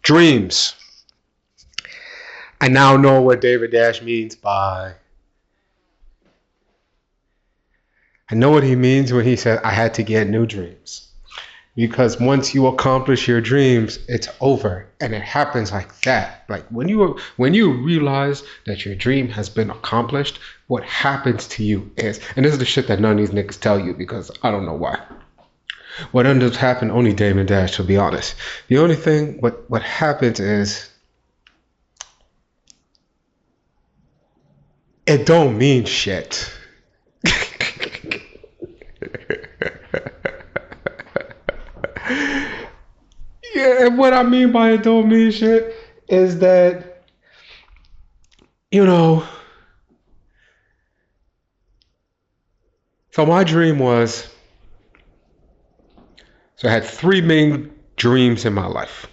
Dreams. I now know what David Dash means by... I know what he means when he said, I had to get new dreams. Because once you accomplish your dreams, it's over. And it happens like that. Like when you realize that your dream has been accomplished, what happens to you is... And this is the shit that none of these niggas tell you because I don't know why. What ends up happening, only David Dash, to be honest. The only thing, what happens is... It don't mean shit. Yeah, and what I mean by it don't mean shit is that, you know, so my dream was, so I had three main dreams in my life.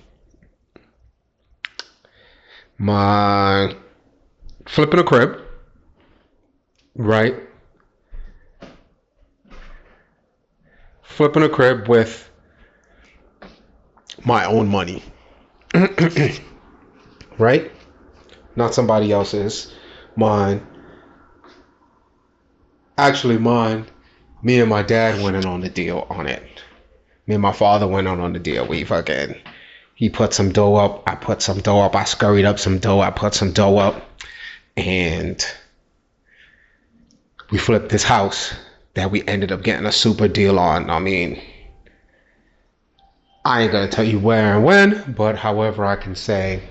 My flipping a crib, right? Flipping a crib with my own money, right? Not somebody else's, mine. Actually mine. Me and my dad went in on the deal on it. Me and my father went on the deal. He put some dough up, I put some dough up, I scurried up some dough, I put some dough up, and we flipped this house that we ended up getting a super deal on. I mean, I ain't gonna tell you where and when, but however I can say,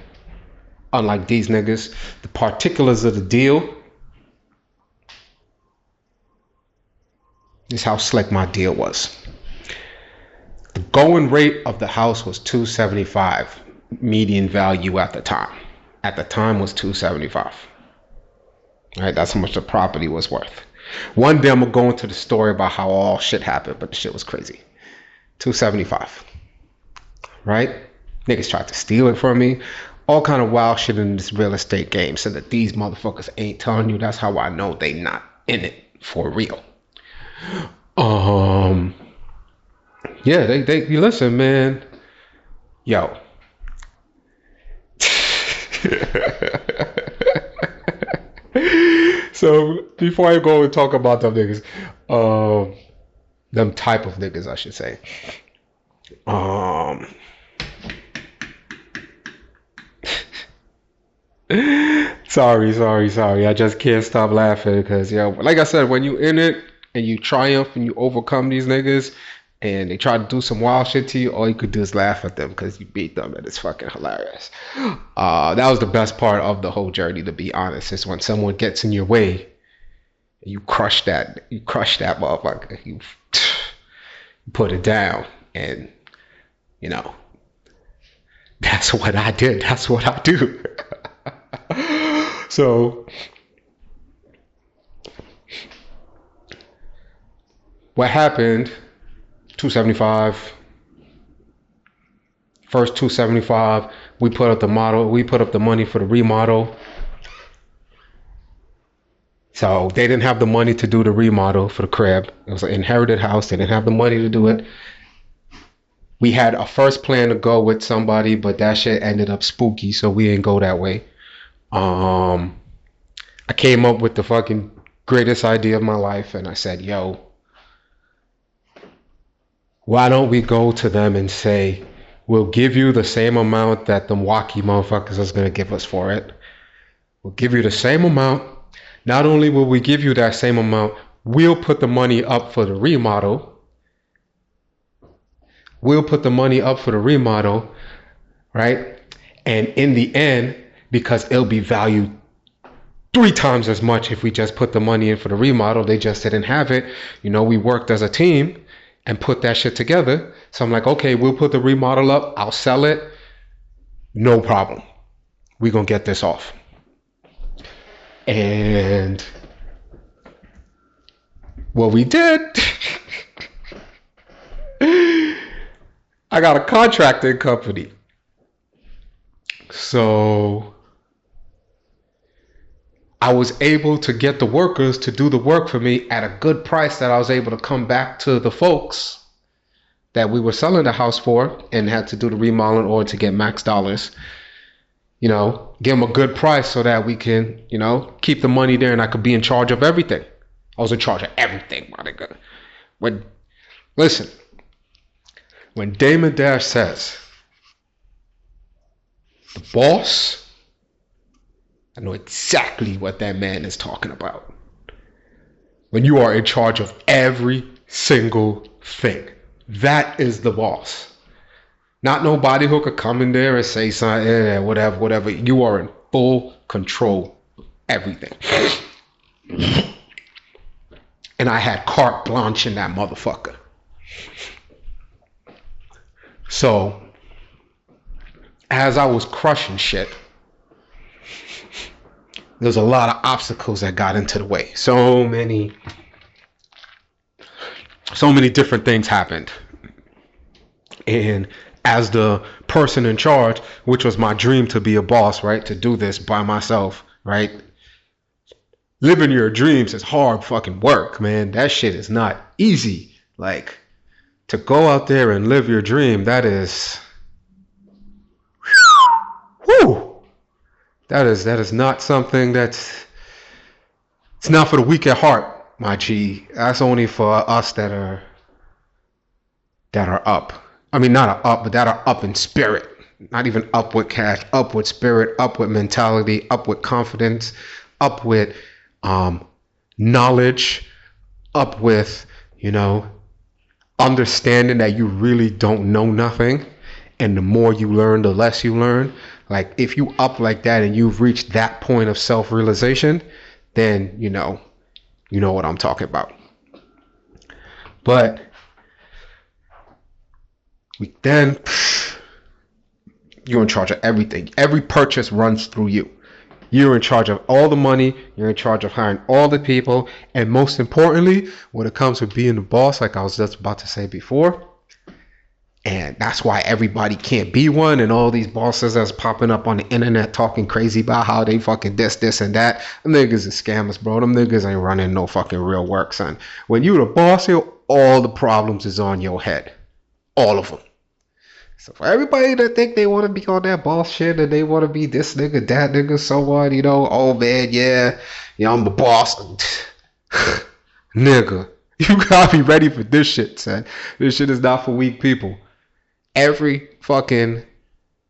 unlike these niggas, the particulars of the deal is how slick my deal was. The going rate of the house was $275, median value at the time. At the time was $275. Right, that's how much the property was worth. One day I'm gonna go into the story about how all shit happened, but the shit was crazy. $275. Right? Niggas tried to steal it from me. All kind of wild shit in this real estate game, so that these motherfuckers ain't telling you. That's how I know they not in it for real. Yeah, they listen, man. Yo. So before I go and talk about them niggas, them type of niggas, I should say. Sorry. I just can't stop laughing because, yo, like I said, when you in it and you triumph and you overcome these niggas and they try to do some wild shit to you, all you could do is laugh at them because you beat them, and it's fucking hilarious. That was the best part of the whole journey, to be honest, is when someone gets in your way, you crush that motherfucker, you put it down, and you know, that's what I did. That's what I do. So what happened? 275. First 275. We put up the model. We put up the money for the remodel. So they didn't have the money to do the remodel for the crib. It was an inherited house. They didn't have the money to do it. We had a first plan to go with somebody, but that shit ended up spooky, so we didn't go that way. I came up with the fucking greatest idea of my life, and I said, yo, why don't we go to them and say, we'll give you the same amount that the wacky motherfuckers is going to give us for it. We'll give you the same amount. Not only will we give you that same amount, we'll put the money up for the remodel. Right? And in the end, because it'll be valued 3 times as much if we just put the money in for the remodel, they just didn't have it. You know, we worked as a team and put that shit together. So I'm like, okay, we'll put the remodel up. I'll sell it. No problem. We're going to get this off. And what we did, I got a contracting company. So I was able to get the workers to do the work for me at a good price that I was able to come back to the folks that we were selling the house for and had to do the remodel in order to get max dollars, you know, give them a good price so that we can, you know, keep the money there and I could be in charge of everything. I was in charge of everything, my nigga. Listen, when Damon Dash says, the boss, I know exactly what that man is talking about. When you are in charge of every single thing, that is the boss. Not nobody who could come in there and say something, whatever. You are in full control of everything. And I had carte blanche in that motherfucker. So, as I was crushing shit, there's a lot of obstacles that got into the way. So many different things happened. And as the person in charge, which was my dream to be a boss, right? To do this by myself, right? Living your dreams is hard fucking work, man. That shit is not easy. Like, to go out there and live your dream, that is... Whew! That is not something it's not for the weak at heart, my G. That's only for us that are up. I mean, not up, but that are up in spirit. Not even up with cash, up with spirit, up with mentality, up with confidence, up with knowledge, up with, you know, understanding that you really don't know nothing. And the more you learn, the less you learn. Like, if you up like that and you've reached that point of self-realization, then you know what I'm talking about. But then you're in charge of everything. Every purchase runs through you. You're in charge of all the money. You're in charge of hiring all the people. And most importantly, when it comes to being the boss, like I was just about to say before, and that's why everybody can't be one, and all these bosses that's popping up on the internet talking crazy about how they fucking this and that. Them niggas is scammers, bro. Them niggas ain't running no fucking real work, son. When you the boss here, all the problems is on your head. All of them. So for everybody that think they want to be on that boss shit and they want to be this nigga, that nigga, so what, you know, oh man, yeah, I'm the boss. Nigga, you gotta be ready for this shit, son. This shit is not for weak people. Every fucking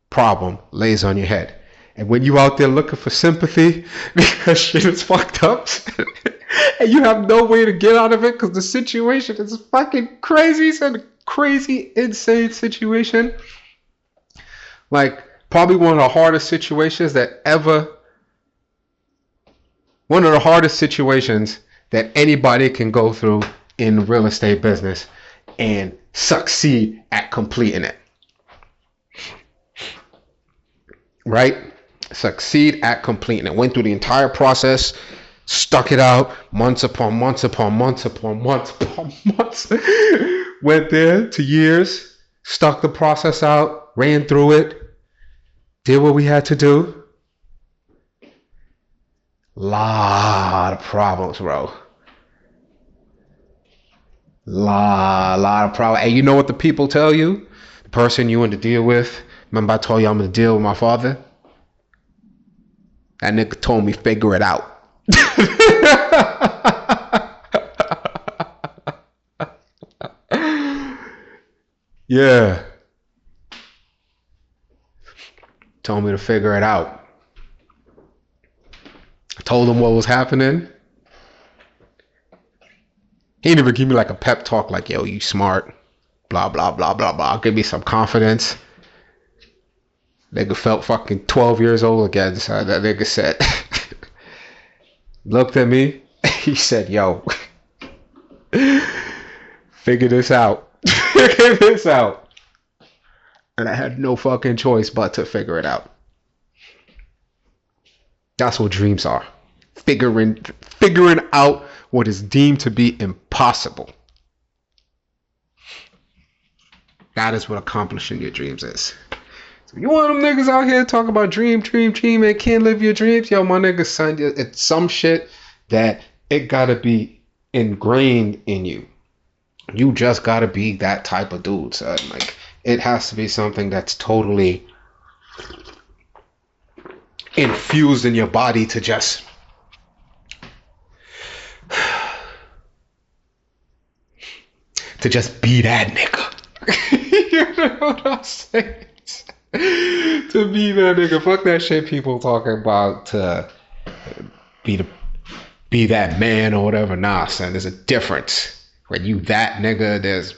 problem lays on your head. And when you out there looking for sympathy because shit is fucked up and you have no way to get out of it because the situation is fucking crazy, it's a crazy, insane situation. Like, probably one of the hardest situations that anybody can go through in the real estate business and succeed at completing it. Right? Succeed at completing it. Went through the entire process, stuck it out months upon months upon months upon months upon months. Went there to years, stuck the process out, ran through it, did what we had to do. Lot of problems, bro. Lot of problems. And you know what the people tell you? The person you want to deal with. Remember I told you I'm going to deal with my father? That nigga told me figure it out. Yeah. Told me to figure it out. I told him what was happening. He didn't even give me like a pep talk like, yo, you smart, blah, blah, blah, blah, blah. Give me some confidence. Nigga felt fucking 12 years old again. So that nigga said, looked at me. He said, yo, figure this out. Figure this out. And I had no fucking choice but to figure it out. That's what dreams are. Figuring out what is deemed to be impossible. That is what accomplishing your dreams is. So you want them niggas out here talking about dream, and can't live your dreams? Yo, my nigga, son, it's some shit that it gotta be ingrained in you. You just gotta be that type of dude, son. Like, it has to be something that's totally infused in your body to just be that nigga. You know what I'm saying? To be that nigga. Fuck that shit people talking about to be the be that man or whatever. Nah, son, there's a difference. When you that nigga,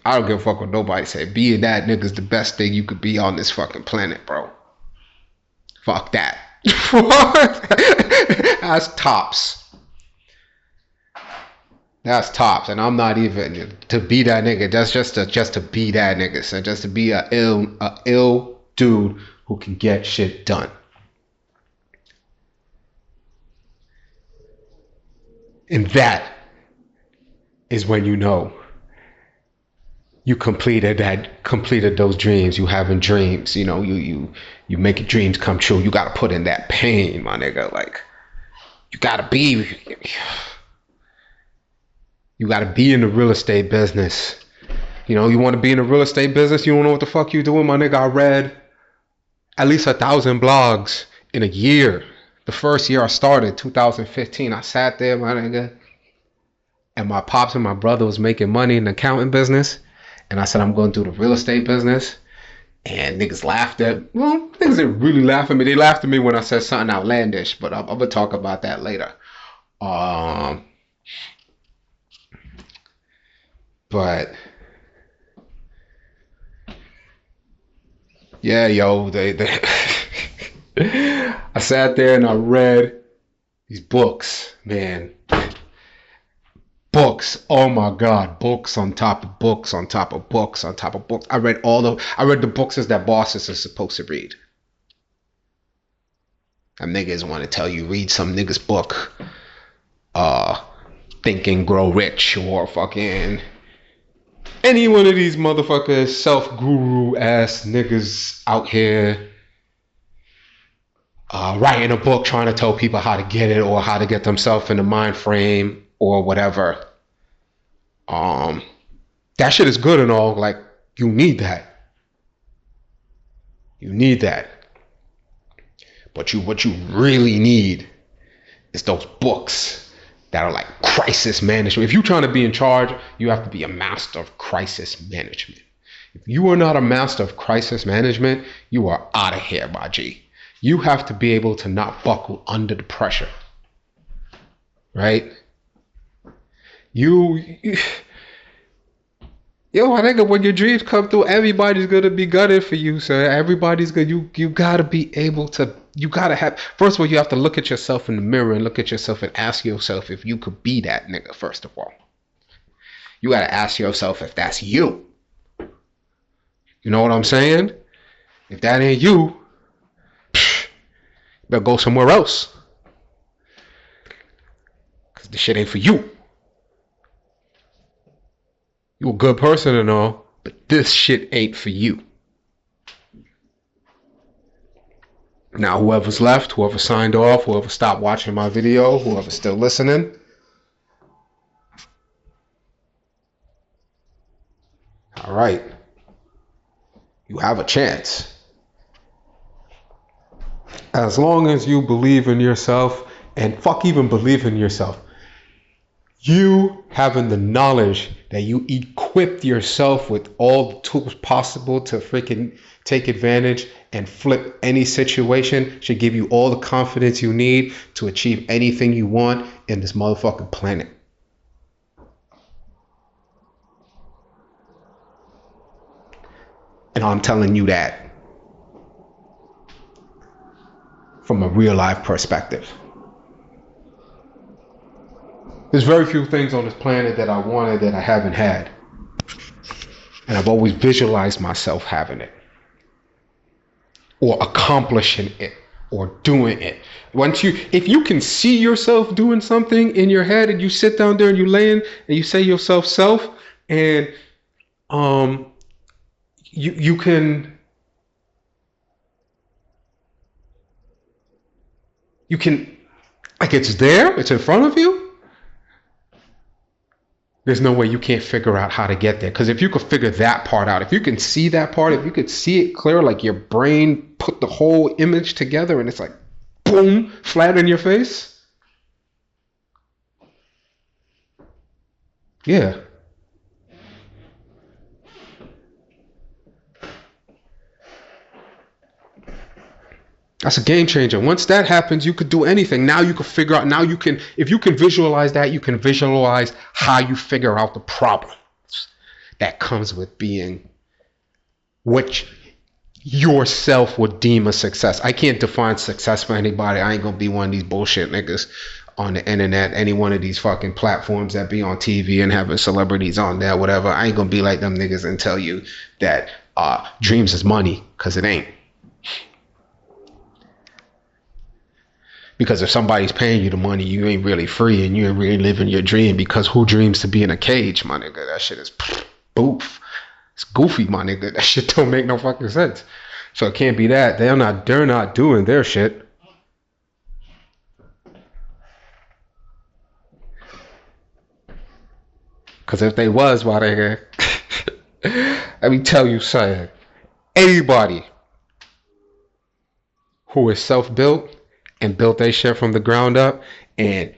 I don't give a fuck what nobody say. Being that nigga is the best thing you could be on this fucking planet, bro. Fuck that. That's tops. That's tops, and I'm not even to be that nigga. That's just to be that nigga, so just to be a ill dude who can get shit done. And that is when you know you completed those dreams. You having dreams, you know, you making dreams come true. You gotta put in that pain, my nigga. Like, you gotta be in the real estate business. You know, you want to be in the real estate business, you don't know what the fuck you doing, my nigga. I read at least 1,000 blogs in a year. The first year I started, 2015, I sat there, my nigga, and my pops and my brother was making money in the accounting business. And I said, I'm going to do the real estate business. And niggas laughed at, well, niggas didn't really laugh at me. They laughed at me when I said something outlandish, but I'm going to talk about that later. But yeah, yo, they I sat there and I read these books, man. Books, oh my god, books on top of books on top of books on top of books. I read the books that bosses are supposed to read. And niggas want to tell you read some nigga's book, Think and Grow Rich, or fucking any one of these motherfuckers self-guru ass niggas out here writing a book trying to tell people how to get it or how to get themselves in the mind frame or whatever. That shit is good and all. Like, you need that. You need that. But what you really need is those books that are like crisis management. If you're trying to be in charge, you have to be a master of crisis management. If you are not a master of crisis management, you are out of here, my G. You have to be able to not buckle under the pressure. Right? Yo, I think when your dreams come through, everybody's gonna be gutted for you, sir. Everybody's gonna you gotta be able to. You gotta have. First of all, you have to look at yourself in the mirror and look at yourself and ask yourself if you could be that nigga. First of all, you gotta ask yourself if that's you. You know what I'm saying? If that ain't you, you better go somewhere else. Cause the shit ain't for you. You a good person and all, but this shit ain't for you. Now, whoever's left, whoever signed off, whoever stopped watching my video, whoever's still listening, all right, you have a chance. As long as you believe in yourself, and fuck even believe in yourself, you having the knowledge that you equipped yourself with all the tools possible to freaking take advantage and flip any situation should give you all the confidence you need to achieve anything you want in this motherfucking planet. And I'm telling you that from a real life perspective. There's very few things on this planet that I wanted that I haven't had. And I've always visualized myself having it. Or accomplishing it. Or doing it. If you can see yourself doing something in your head and you sit down there and you lay in and you say yourself self and you can like it's there, it's in front of you. There's no way you can't figure out how to get there. Because if you could figure that part out, if you can see that part, if you could see it clear, like your brain put the whole image together and it's like, boom, flat in your face. Yeah. That's a game changer. Once that happens, you could do anything. Now you can figure out, now you can, if you can visualize that, you can visualize how you figure out the problems that comes with being what yourself would deem a success. I can't define success for anybody. I ain't gonna be one of these bullshit niggas on the internet, any one of these fucking platforms that be on TV and having celebrities on there, whatever. I ain't gonna be like them niggas and tell you that dreams is money, because it ain't. Because if somebody's paying you the money, you ain't really free and you ain't really living your dream. Because who dreams to be in a cage, my nigga? That shit is boof. It's goofy, my nigga. That shit don't make no fucking sense. So it can't be that. They're not doing their shit. Because if they was, my nigga, let me tell you something. Anybody who is self-built and built their shit from the ground up and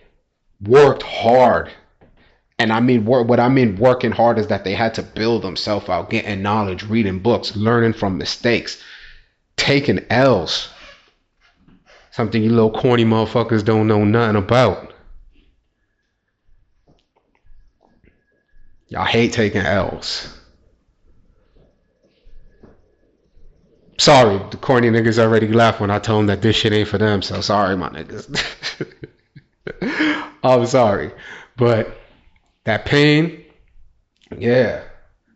worked hard. And I mean, what I mean working hard is that they had to build themselves out, getting knowledge, reading books, learning from mistakes, taking L's. Something you little corny motherfuckers don't know nothing about. Y'all hate taking L's. Sorry, the corny niggas already laughed when I told them that this shit ain't for them. So sorry, my niggas. I'm sorry. But that pain, yeah.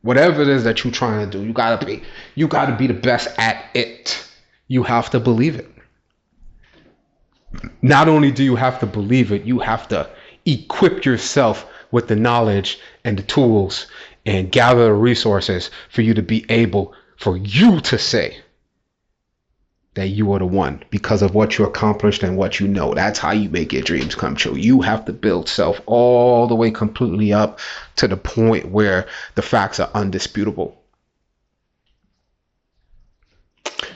Whatever it is that you're trying to do, you gotta be the best at it. You have to believe it. Not only do you have to believe it, you have to equip yourself with the knowledge and the tools and gather the resources for you to be able, for you to say that you are the one because of what you accomplished and what you know. That's how you make your dreams come true. You have to build self all the way completely up to the point where the facts are undisputable.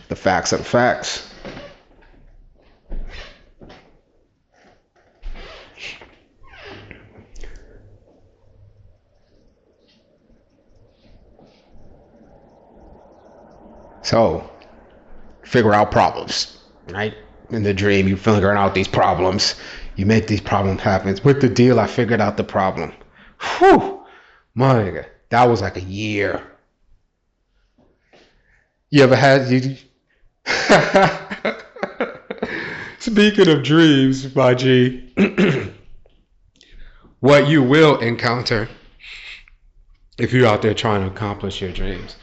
The facts are the facts. So, figure out problems, right? In the dream, you figuring out these problems. You make these problems happen. With the deal, I figured out the problem. Whew, my nigga, that was like a year. You ever had you? Speaking of dreams, my G, what you will encounter if you're out there trying to accomplish your dreams.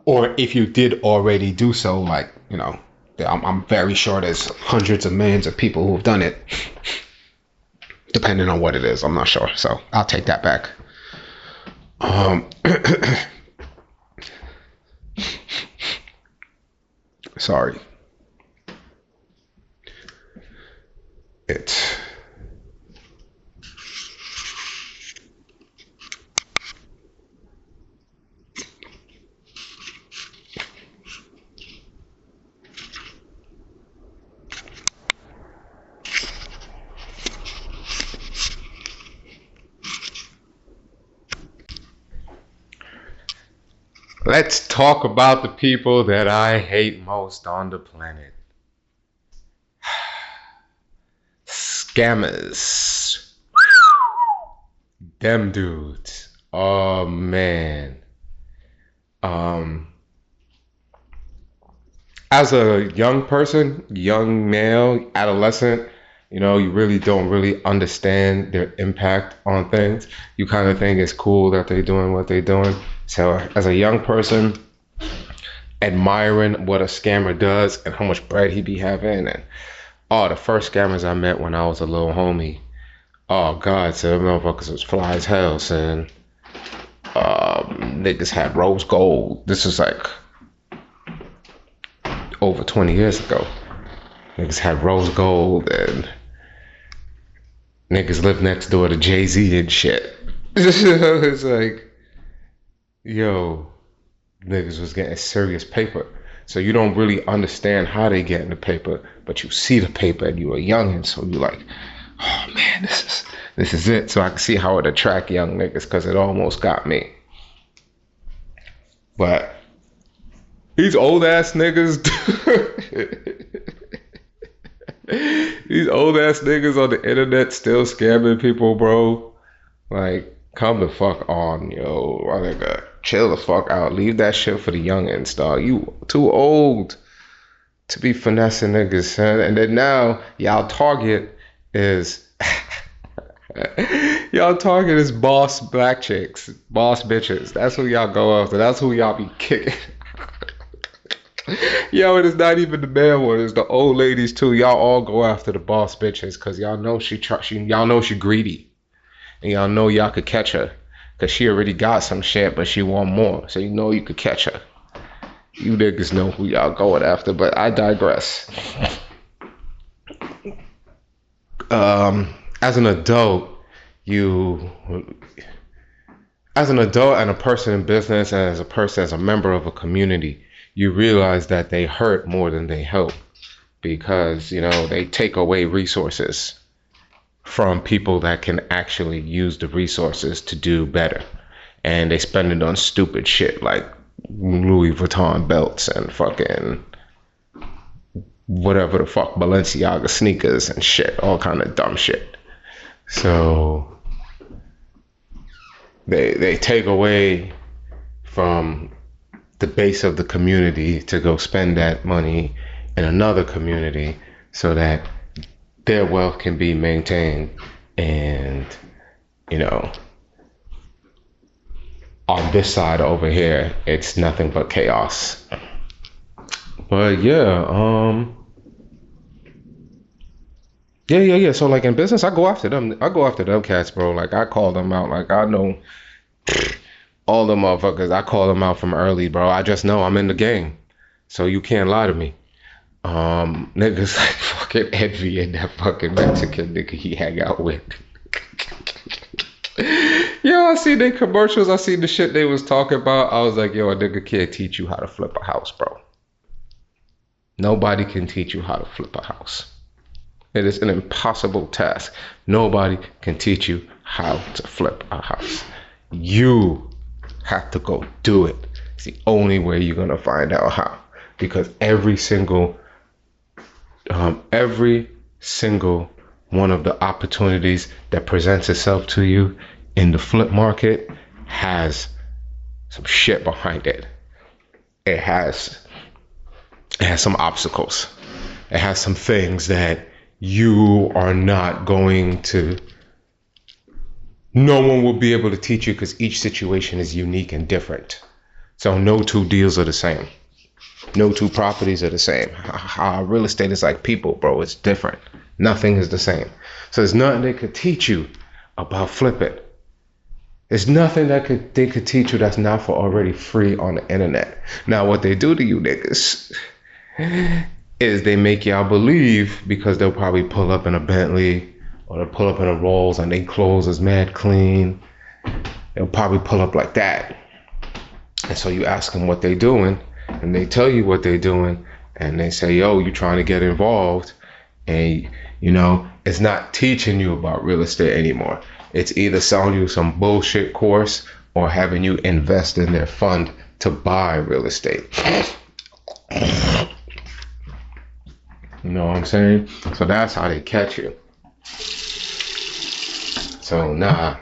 Or if you did already do so, like, you know, I'm very sure there's hundreds of millions of people who've done it. Depending on what it is, I'm not sure. So I'll take that back. Sorry. Let's talk about the people that I hate most on the planet. Scammers. Them dudes. Oh man. As a young person, young male, adolescent, you know, you really don't really understand their impact on things. You kind of think it's cool that they're doing what they're doing. So as a young person, admiring what a scammer does and how much bread he be having. And the first scammers I met when I was a little homie, oh God, so them motherfuckers was fly as hell, son. Niggas had rose gold. This is like over 20 years ago. Niggas had rose gold and Niggas live next door to Jay-Z and shit. It's like, yo, niggas was getting serious paper. So you don't really understand how they get in the paper, but you see the paper and you're a youngin', so you like, oh man, this is it. So I can see how it attract young niggas, because it almost got me. But these old ass niggas, these old ass niggas on the internet still scamming people, bro. Like, come the fuck on, yo. My nigga, chill the fuck out. Leave that shit for the youngins, dog. You too old to be finessing niggas, son. And then now, y'all target is y'all target is boss black chicks, boss bitches. That's who y'all go after. That's who y'all be kicking. Yo, it is not even the man one. It's the old ladies too. Y'all all go after the boss bitches because y'all know y'all know she greedy, and y'all know y'all could catch her because she already got some shit, but she want more. So you know you could catch her. You niggas know who y'all going after, but I digress. As an adult, as an adult and a person in business, and as a person, as a member of a community, you realize that they hurt more than they help, because, you know, they take away resources from people that can actually use the resources to do better. And they spend it on stupid shit like Louis Vuitton belts and fucking whatever the fuck, Balenciaga sneakers and shit, all kind of dumb shit. So they take away from the base of the community to go spend that money in another community so that their wealth can be maintained. And, you know, on this side over here, it's nothing but chaos. But yeah, yeah. So like in business, I go after them. I go after them cats, bro. Like I call them out. Like I know all the motherfuckers. I call them out from early, bro. I just know I'm in the game, so you can't lie to me. Niggas like fucking Envy and that fucking Mexican nigga he hang out with. Yo, I seen their commercials. I seen the shit they was talking about. I was like, yo, a nigga can't teach you how to flip a house, bro. Nobody can teach you how to flip a house. It is an impossible task. Nobody can teach you how to flip a house. You have to go do it. It's the only way you're gonna find out how. Because every single one of the opportunities that presents itself to you in the flip market has some shit behind it. It has some obstacles. It has some things that you are not going to, no one will be able to teach you, because each situation is unique and different. So no two deals are the same. No two properties are the same. Real estate is like people, bro. It's different. Nothing is the same. So there's nothing they could teach you about flipping. There's nothing that they could teach you that's not for already free on the internet. Now, what they do to you niggas is they make y'all believe, because they'll probably pull up in a Bentley or they'll pull up in a Rolls and they clothes is mad clean. They'll probably pull up like that. And so you ask them what they doing, and they tell you what they're doing, and they say, yo, you trying to get involved. And, you know, it's not teaching you about real estate anymore. It's either selling you some bullshit course or having you invest in their fund to buy real estate. You know what I'm saying? So that's how they catch you. So nah,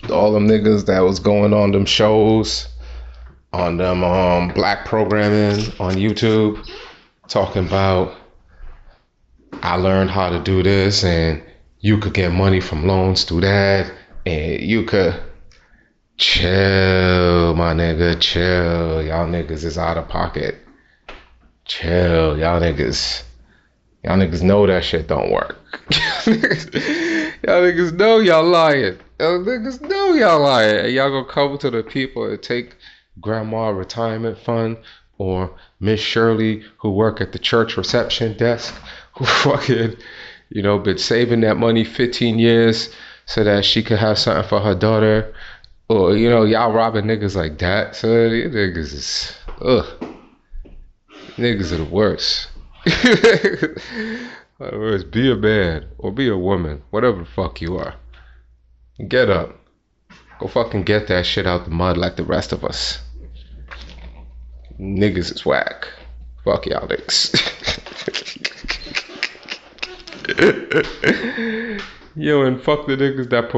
all them niggas that was going on them shows, on them black programming on YouTube, talking about, I learned how to do this, and you could get money from loans through that, and you could chill, my nigga, chill. Y'all niggas is out of pocket. Chill, y'all niggas know that shit don't work. Y'all niggas know y'all lying. Y'all niggas know y'all lying. And y'all gonna come to the people and take grandma retirement fund, or Miss Shirley who work at the church reception desk, who fucking, You know, been saving that money 15 years so that she could have something for her daughter. Or, you know, y'all robbing niggas like that. So these niggas is, ugh. Niggas are the worst. Worst. Be a man or be a woman. Whatever the fuck you are. Get up. Go fucking get that shit out the mud like the rest of us. Niggas is whack. Fuck y'all niggas. Yo, and fuck the niggas that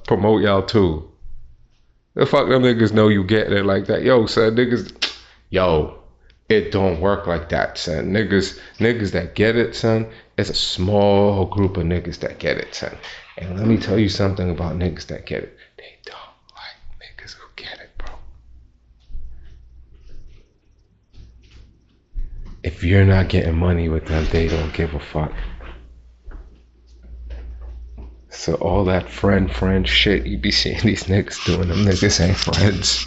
promote y'all too. The fuck them niggas know you getting it like that. Yo, son, niggas, yo, it don't work like that, son. Niggas that get it, son, it's a small group of niggas that get it, son. And let me tell you something about niggas that get it. They don't like niggas who get it, bro. If you're not getting money with them, they don't give a fuck. So all that friend shit you be seeing these niggas doing, them niggas ain't friends.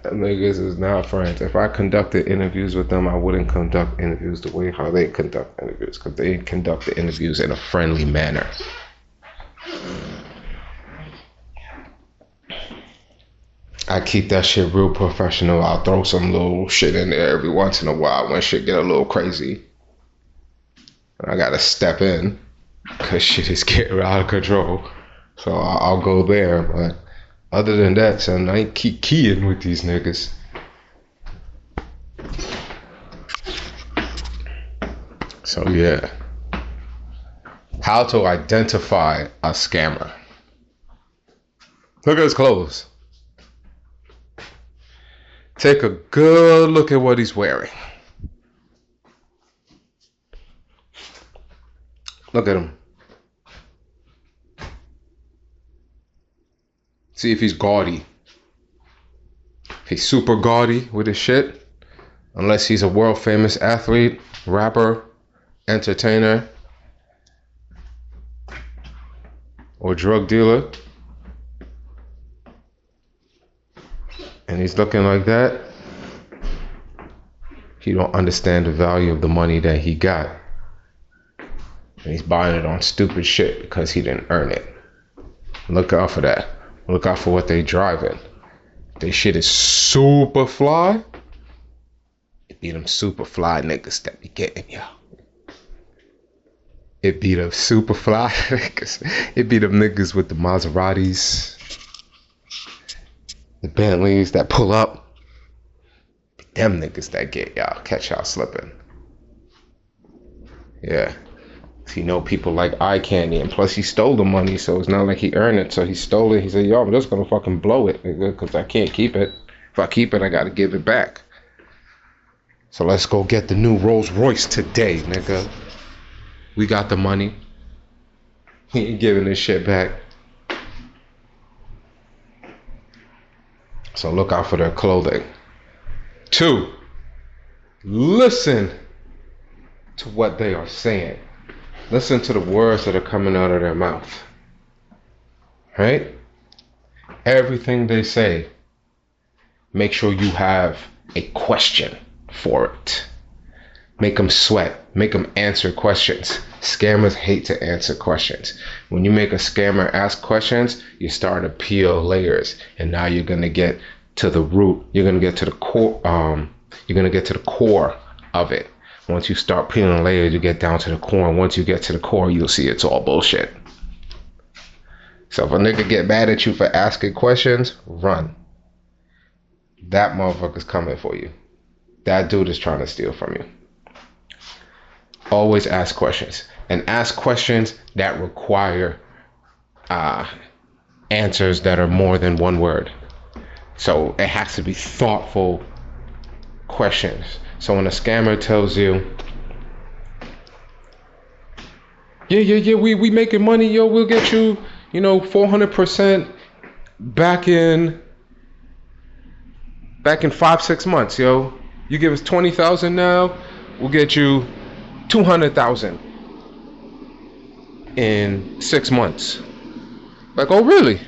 Them niggas is not friends. If I conducted interviews with them, I wouldn't conduct interviews the way how they conduct interviews, because they conduct the interviews in a friendly manner. I keep that shit real professional. I'll throw some little shit in there every once in a while when shit get a little crazy. And I gotta step in because shit is getting out of control. So I'll go there. But other than that, son, I ain't keep keying with these niggas. So yeah. How to identify a scammer. Look at his clothes. Take a good look at what he's wearing. Look at him. See if he's gaudy. If he's super gaudy with his shit, unless he's a world famous athlete, rapper, entertainer, or drug dealer, and he's looking like that, he don't understand the value of the money that he got. And he's buying it on stupid shit because he didn't earn it. Look out for that. Look out for what they driving. They shit is super fly. It be them super fly niggas that be getting y'all. It be them super fly niggas. It be them niggas with the Maseratis, the Bentleys that pull up. Them niggas that get y'all, catch y'all slipping. Yeah. He know people like eye candy, and plus he stole the money, so it's not like he earned it. So he stole it. He said, yo, I'm just gonna fucking blow it, nigga, because I can't keep it. If I keep it, I gotta give it back. So let's go get the new Rolls Royce today, nigga. We got the money. He ain't giving this shit back. So look out for their clothing. 2, listen to what they are saying. Listen to the words that are coming out of their mouth. Right? Everything they say, make sure you have a question for it. Make them sweat. Make them answer questions. Scammers hate to answer questions. When you make a scammer ask questions, you start to peel layers, and now you're gonna get to the root. You're gonna get to the core. You're gonna get to the core of it. Once you start peeling layers, you get down to the core. And once you get to the core, you'll see it's all bullshit. So if a nigga get mad at you for asking questions, run. That motherfucker's coming for you. That dude is trying to steal from you. Always ask questions. And ask questions that require answers that are more than one word. So it has to be thoughtful questions. So when a scammer tells you, yeah, we making money, yo, we'll get you, 400% back in 5-6 months, yo. You give us 20,000 now, we'll get you 200,000 in 6 months. Like, oh really?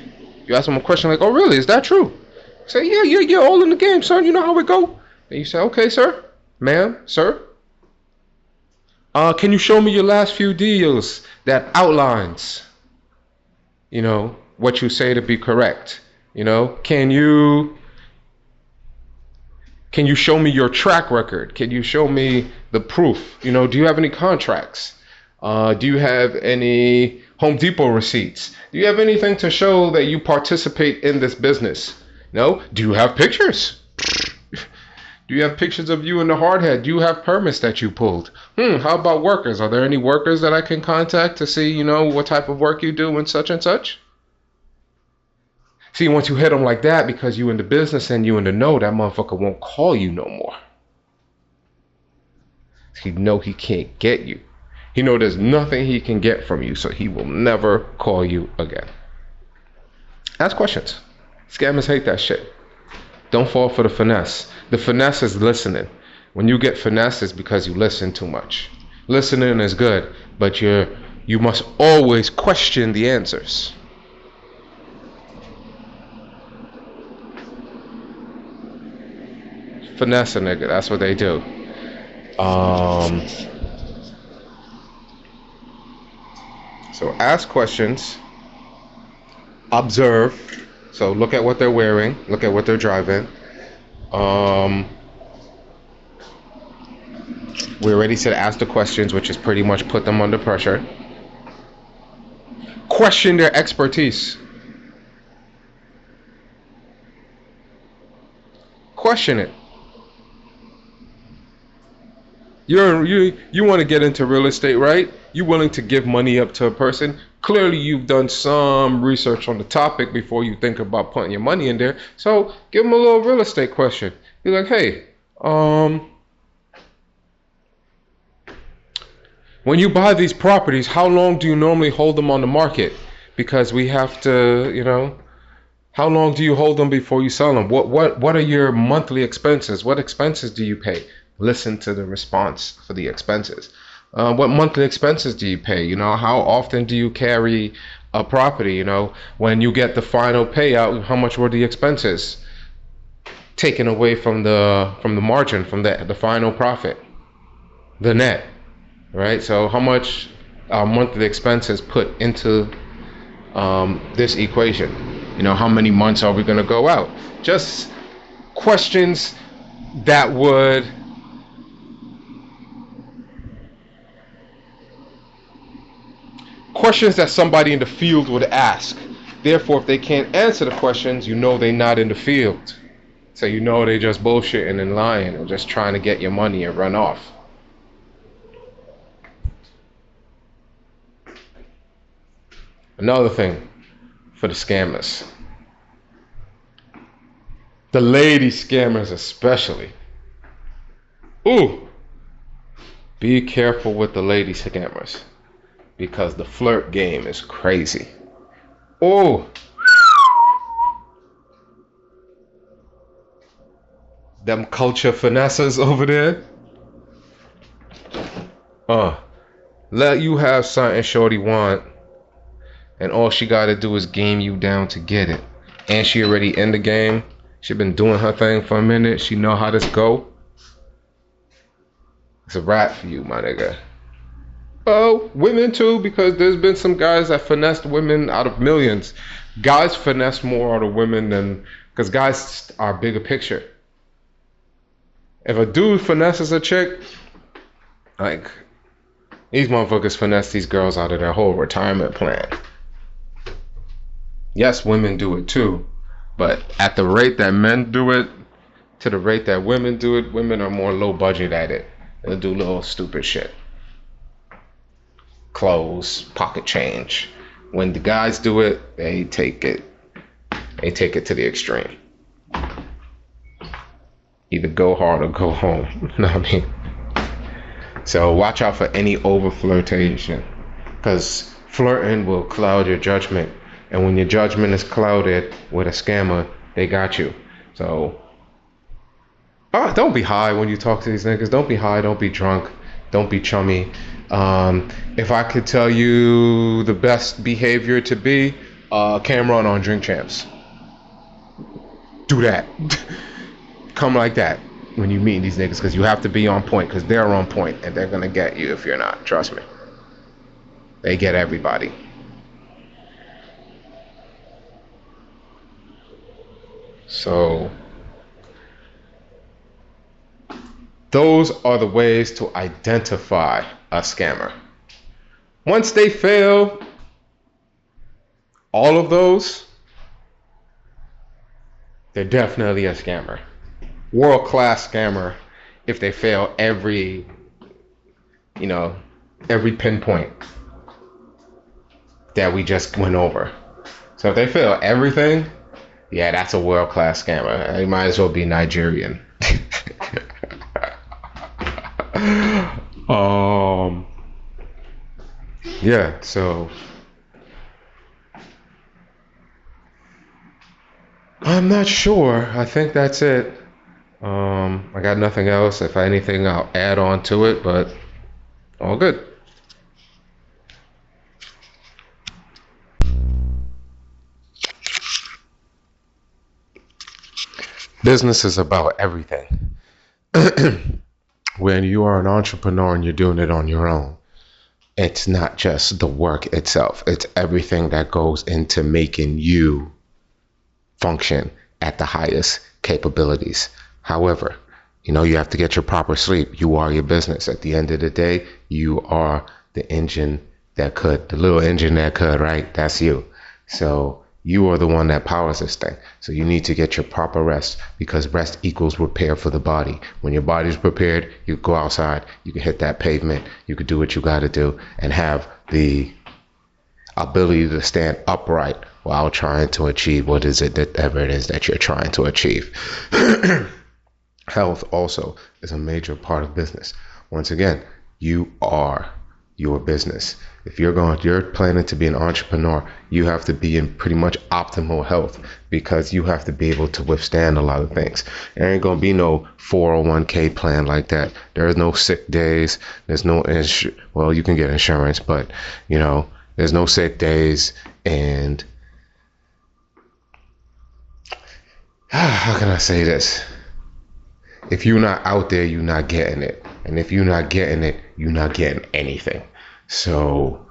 You ask them a question like, oh really? Is that true? Say, yeah, all in the game, son. You know how it go. And you say, okay, sir. Ma'am, sir, Can you show me your last few deals that outlines, what you say to be correct? Can you show me your track record? Can you show me the proof? Do you have any contracts? Do you have any Home Depot receipts? Do you have anything to show that you participate in this business? No? Do you have pictures? Do you have pictures of you in the hard hat? Do you have permits that you pulled? How about workers? Are there any workers that I can contact to see, what type of work you do and such and such? See, once you hit them like that, because you in the business and you in the know, that motherfucker won't call you no more. He know he can't get you. He know there's nothing he can get from you, so he will never call you again. Ask questions. Scammers hate that shit. Don't fall for the finesse. The finesse is listening. When you get finesse, it's because you listen too much. Listening is good, but you must always question the answers. Finesse a nigga, that's what they do. So ask questions, observe. So look at what they're wearing, look at what they're driving. We already said ask the questions, which is pretty much put them under pressure. Question their expertise. Question it. You want to get into real estate, right? You're willing to give money up to a person. Clearly, you've done some research on the topic before you think about putting your money in there. So give them a little real estate question. You're like, hey, when you buy these properties, how long do you normally hold them on the market? Because we have to, how long do you hold them before you sell them? What are your monthly expenses? What expenses do you pay? Listen to the response for the expenses. What monthly expenses do you pay? How often do you carry a property? When you get the final payout, how much were the expenses taken away from the margin, from the final profit, the net, right? So how much monthly expenses put into this equation? How many months are we going to go out? Just questions that would questions that somebody in the field would ask. Therefore, if they can't answer the questions, they're not in the field. So they just bullshitting and lying and just trying to get your money and run off. Another thing for the scammers. The lady scammers especially. Ooh. Be careful with the lady scammers, because the flirt game is crazy. Oh, them culture finesses over there. Let you have something shorty want, and all she gotta do is game you down to get it. And she already in the game. She been doing her thing for a minute. She know how this go. It's a wrap for you, my nigga. Oh, women too, because there's been some guys that finessed women out of millions. Guys finesse more out of women because guys are bigger picture. If a dude finesses a chick, like, these motherfuckers finesse these girls out of their whole retirement plan. Yes, women do it too, but at the rate that men do it, to the rate that women do it, women are more low budget at it. They'll do little stupid shit. Clothes, pocket change. When the guys do it, they take it to the extreme. Either go hard or go home. You know what I mean? So watch out for any over flirtation, because flirting will cloud your judgment, and when your judgment is clouded with a scammer, they got you. So don't be high when you talk to these niggas. Don't be high, don't be drunk, don't be chummy. If I could tell you the best behavior to be, Cameron on Drink Champs. Do that. Come like that. when you meet these niggas, because you have to be on point, because they're on point and they're gonna get you if you're not. Trust me, they get everybody. So those are the ways to identify a scammer. Once they fail all of those, they're definitely a scammer. World-class scammer if they fail every pinpoint that we just went over. So if they fail everything, yeah, that's a world-class scammer. They might as well be Nigerian. Yeah, so I'm not sure. I think that's it. I got nothing else. If anything, I'll add on to it, but all good. Business is about everything. When you are an entrepreneur and you're doing it on your own, it's not just the work itself. It's everything that goes into making you function at the highest capabilities. However, you have to get your proper sleep. You are your business. At the end of the day, you are the engine that could, the little engine that could, right? That's you. So you are the one that powers this thing. So you need to get your proper rest, because rest equals repair for the body. When your body's prepared, you go outside, you can hit that pavement, you can do what you got to do and have the ability to stand upright while trying to achieve whatever it is that you're trying to achieve. Health also is a major part of business. Once again, you are your business. If you're planning to be an entrepreneur, you have to be in pretty much optimal health, because you have to be able to withstand a lot of things. There ain't gonna be no 401k plan like that. There's no sick days. There's no well, you can get insurance, but there's no sick days. And how can I say this? If you're not out there, you're not getting it. And if you're not getting it, you're not getting anything. So,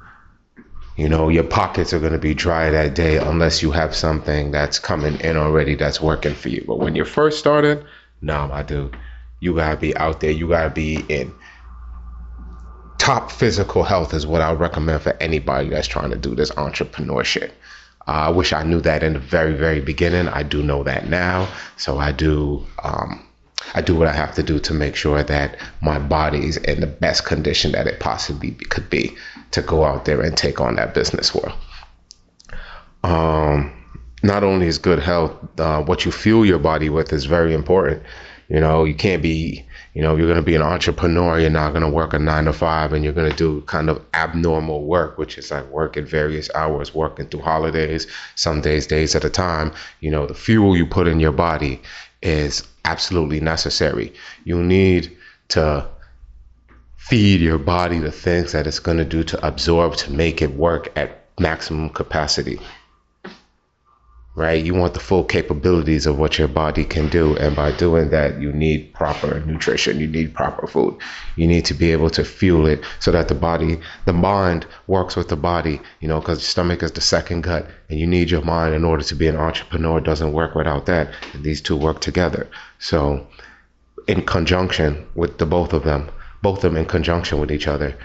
your pockets are going to be dry that day unless you have something that's coming in already that's working for you. But when you're first starting, nah, my dude, you got to be out there. You got to be in top physical health is what I would recommend for anybody that's trying to do this entrepreneurship. I wish I knew that in the very, very beginning. I do know that now. So I do what I have to do to make sure that my body's in the best condition that it possibly could be to go out there and take on that business world. Not only is good health, what you fuel your body with is very important. You can't be, you're going to be an entrepreneur. You're not going to work a 9 to 5 and you're going to do kind of abnormal work, which is like work at various hours, working through holidays, some days at a time. The fuel you put in your body is absolutely necessary. You need to feed your body the things that it's going to do to absorb, to make it work at maximum capacity, right? You want the full capabilities of what your body can do. And by doing that, you need proper nutrition. You need proper food. You need to be able to fuel it so that the mind works with the body, because the stomach is the second gut, and you need your mind in order to be an entrepreneur. It doesn't work without that. And these two work together. So in conjunction with both of them in conjunction with each other,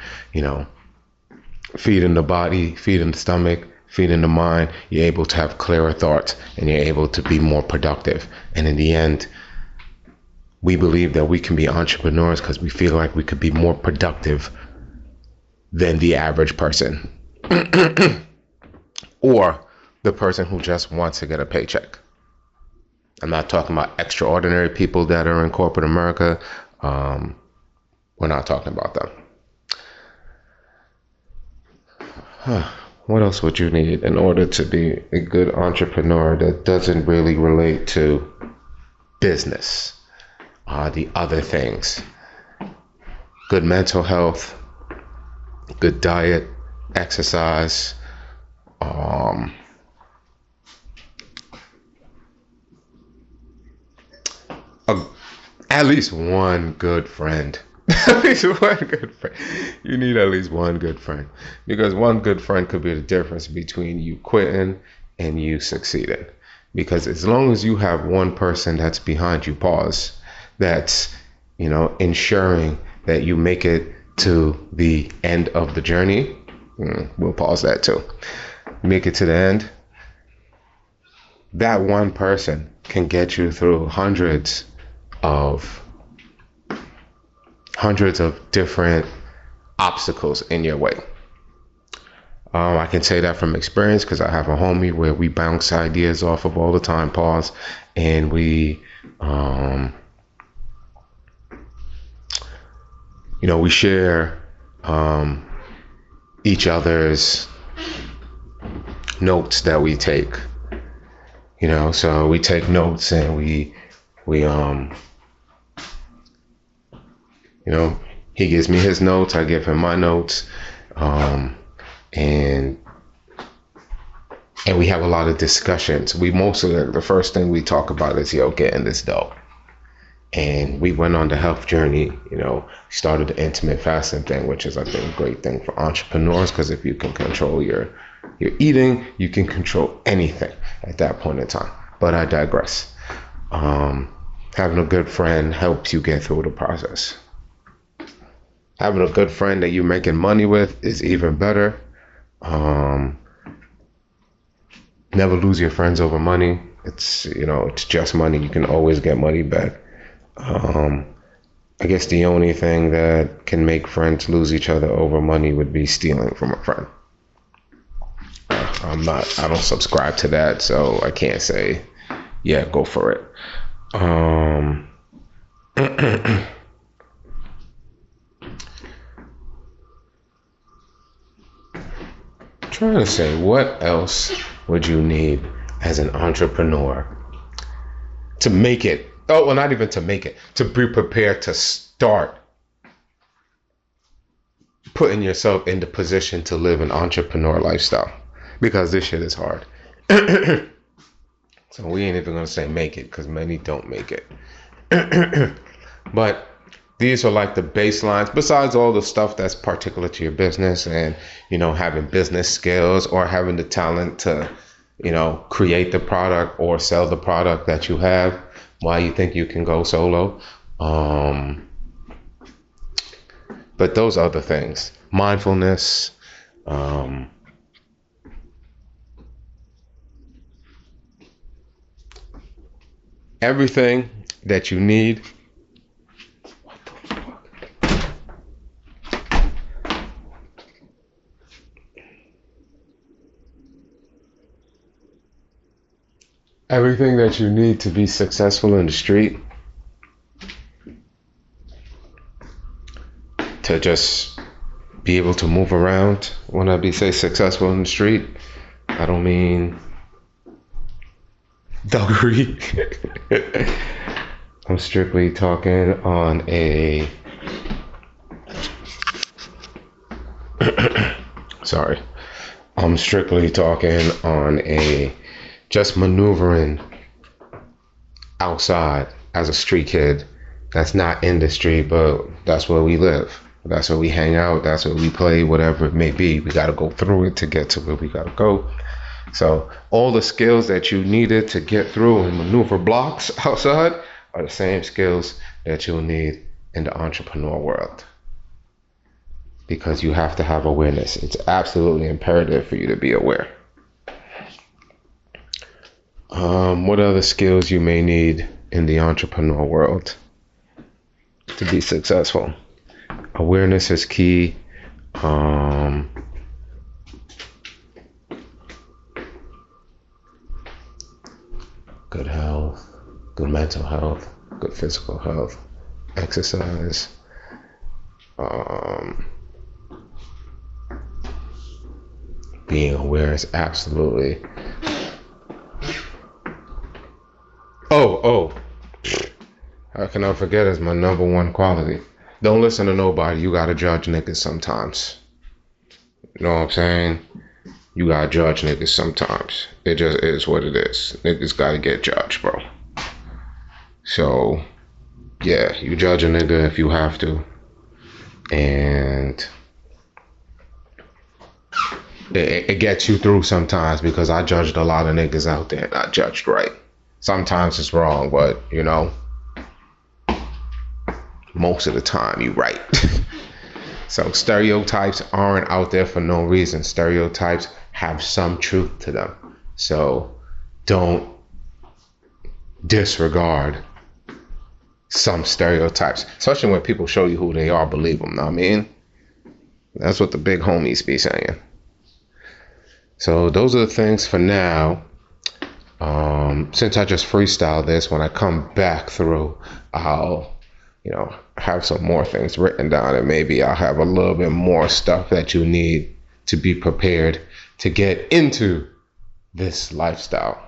feeding the body, feeding the stomach, feeding the mind, you're able to have clearer thoughts and you're able to be more productive. And in the end, we believe that we can be entrepreneurs because we feel like we could be more productive than the average person or the person who just wants to get a paycheck. I'm not talking about extraordinary people that are in corporate America. We're not talking about them. What else would you need in order to be a good entrepreneur that doesn't really relate to business? The other things. Good mental health, good diet, exercise, At least one good friend. At least one good friend. You need at least one good friend. Because one good friend could be the difference between you quitting and you succeeding. Because as long as you have one person that's behind you, pause, that's, ensuring that you make it to the end of the journey. We'll pause that too. Make it to the end. That one person can get you through hundreds of different obstacles in your way. I can say that from experience because I have a homie where we bounce ideas off of all the time, pause, and we we share each other's notes that we take. So we take notes and we he gives me his notes, I give him my notes, and we have a lot of discussions. We mostly, the first thing we talk about is, getting this dough. And we went on the health journey, started the intermittent fasting thing, which is, I think, a great thing for entrepreneurs, because if you can control your eating, you can control anything at that point in time. But I digress. Having a good friend helps you get through the process. Having a good friend that you're making money with is even better. Never lose your friends over money. It's just money. You can always get money back. I guess the only thing that can make friends lose each other over money would be stealing from a friend. I don't subscribe to that, so I can't say, yeah, go for it. Trying to say, what else would you need as an entrepreneur to make it? Oh, well, not even to make it, to be prepared to start putting yourself in the position to live an entrepreneur lifestyle, because this shit is hard. So we ain't even gonna say make it, because many don't make it. But these are like the baselines, besides all the stuff that's particular to your business and, having business skills or having the talent to, create the product or sell the product that you have. Why you think you can go solo. But those other things, mindfulness, everything that you need. What the fuck? Everything that you need to be successful in the street, to just be able to move around. When I say successful in the street, I don't mean thuggery. I'm strictly talking on a sorry. I'm strictly talking on a just maneuvering outside as a street kid that's not in the street, but that's where we live. That's where we hang out. That's where we play, whatever it may be. We got to go through it to get to where we got to go. So all the skills that you needed to get through and maneuver blocks outside are the same skills that you'll need in the entrepreneur world, because you have to have awareness. It's absolutely imperative for you to be aware. What other skills you may need in the entrepreneur world to be successful? Awareness is key. Good health, good mental health, good physical health, exercise, being aware is absolutely. Oh, how can I forget? Is my number one quality. Don't listen to nobody. You gotta judge niggas sometimes. You know what I'm saying? You gotta judge niggas sometimes. It just is what it is. Niggas gotta get judged, bro. So Yeah, you judge a nigga if you have to. And it gets you through sometimes, because I judged a lot of niggas out there and I judged right. Sometimes it's wrong, but you know, most of the time you right. So stereotypes aren't out there for no reason. Stereotypes have some truth to them. So don't disregard some stereotypes, especially when people show you who they are. Believe them. Know what I mean, that's what the big homies be saying. So those are the things for now. Since I just freestyled this, when I come back through, I'll, have some more things written down, and maybe I'll have a little bit more stuff that you need to be prepared to get into this lifestyle.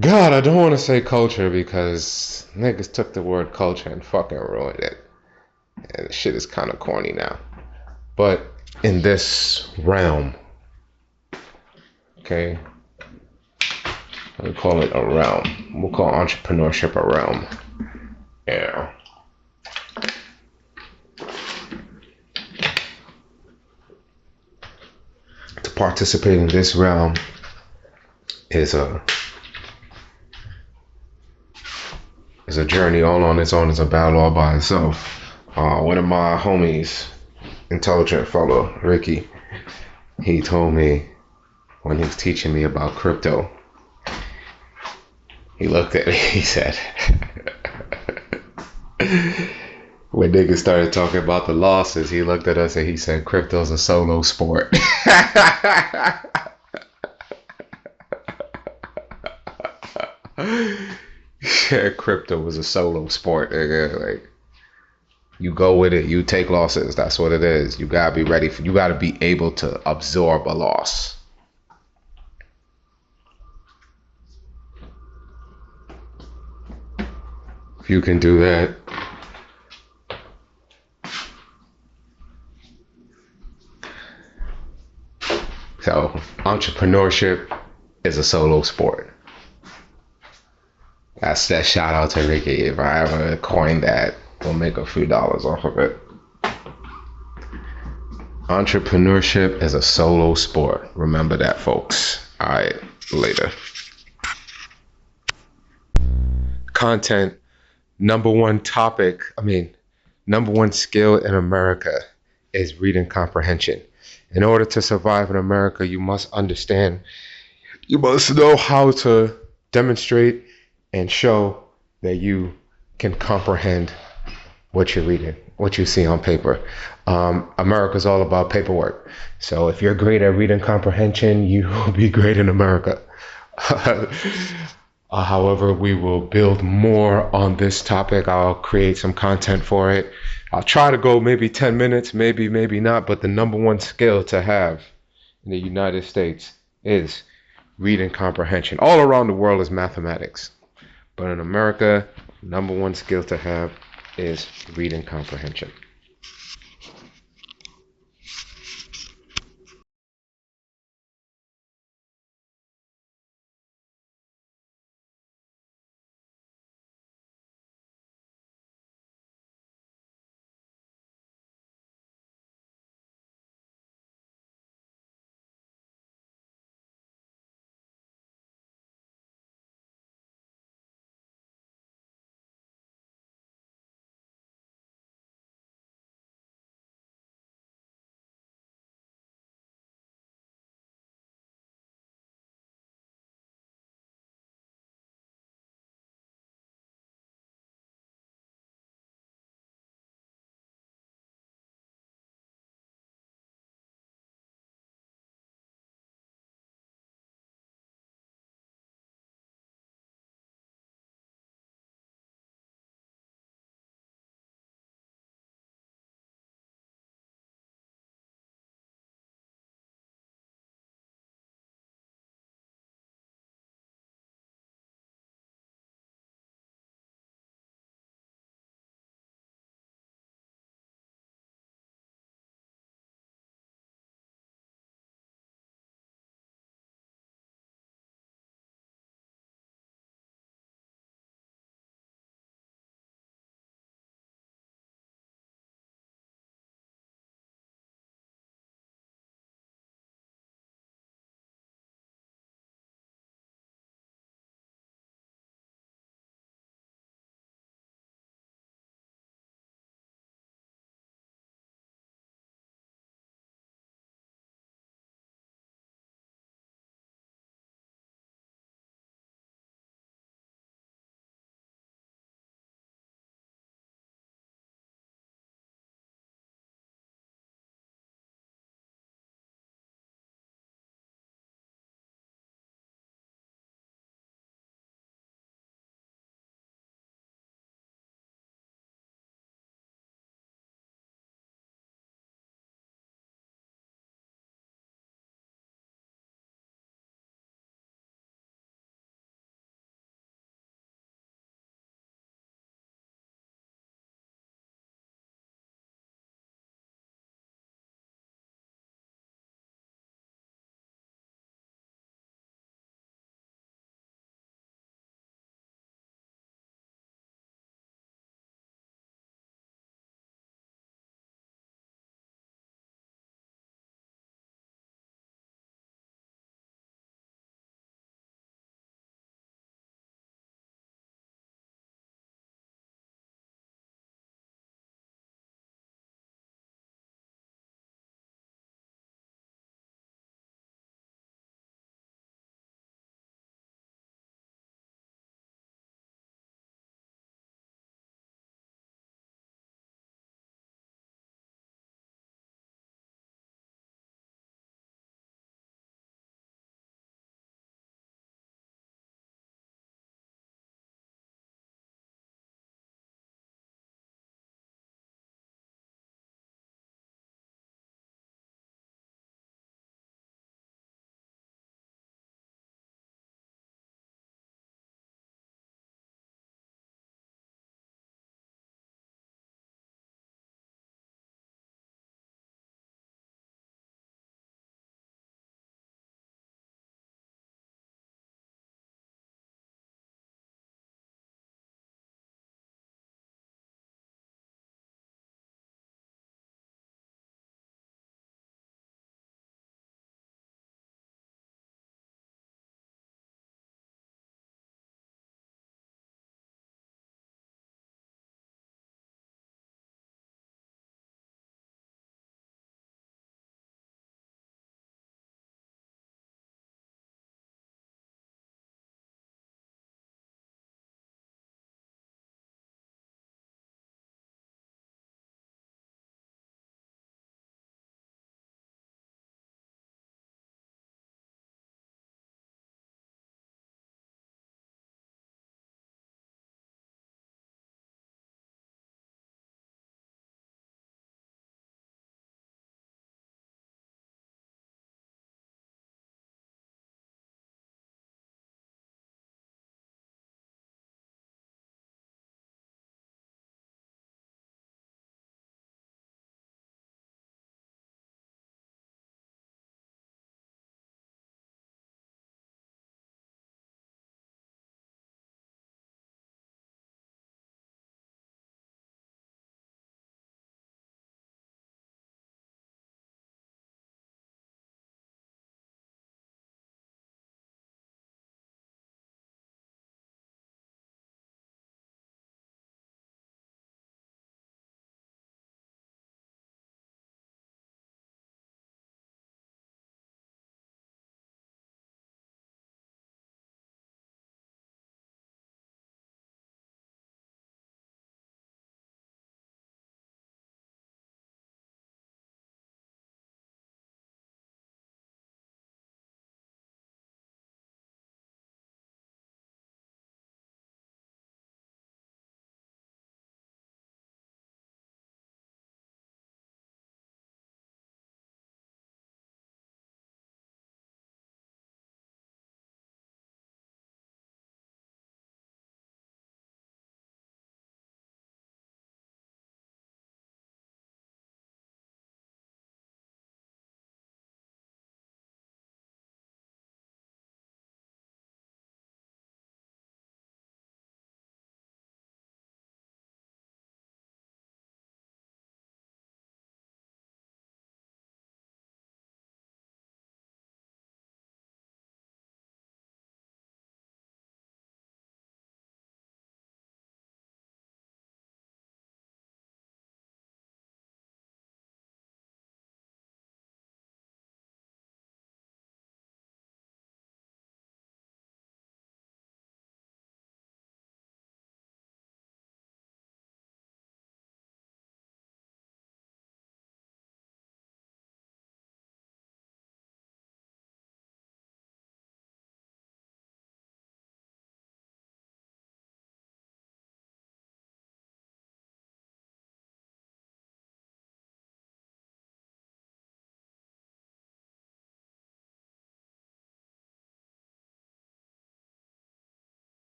God, I don't want to say culture, because niggas took the word culture and fucking ruined it. And the shit is kind of corny now. But in this realm, okay, we call it a realm. We'll call entrepreneurship a realm. Yeah. To participate in this realm is a journey all on its own. It's a battle all by itself. One of my homies, intelligent fellow, Ricky, he told me when he was teaching me about crypto, he looked at me, he said, when niggas started talking about the losses, he looked at us and he said, crypto's a solo sport. Yeah, crypto was a solo sport, nigga. Like, you go with it, you take losses. That's what it is. You gotta be ready you gotta be able to absorb a loss. If you can do that, so entrepreneurship is a solo sport. That's that shout out to Ricky. If I ever coin that, we'll make a few dollars off of it. Entrepreneurship is a solo sport. Remember that, folks. All right, later. Content, number one skill in America is reading comprehension. In order to survive in America, you must know how to demonstrate and show that you can comprehend what you're reading, what you see on paper. America's all about paperwork. So if you're great at reading comprehension, you will be great in America. However, we will build more on this topic. I'll create some content for it. I'll try to go maybe 10 minutes, maybe not. But the number one skill to have in the United States is reading comprehension. All around the world is mathematics. But in America, number one skill to have is reading comprehension.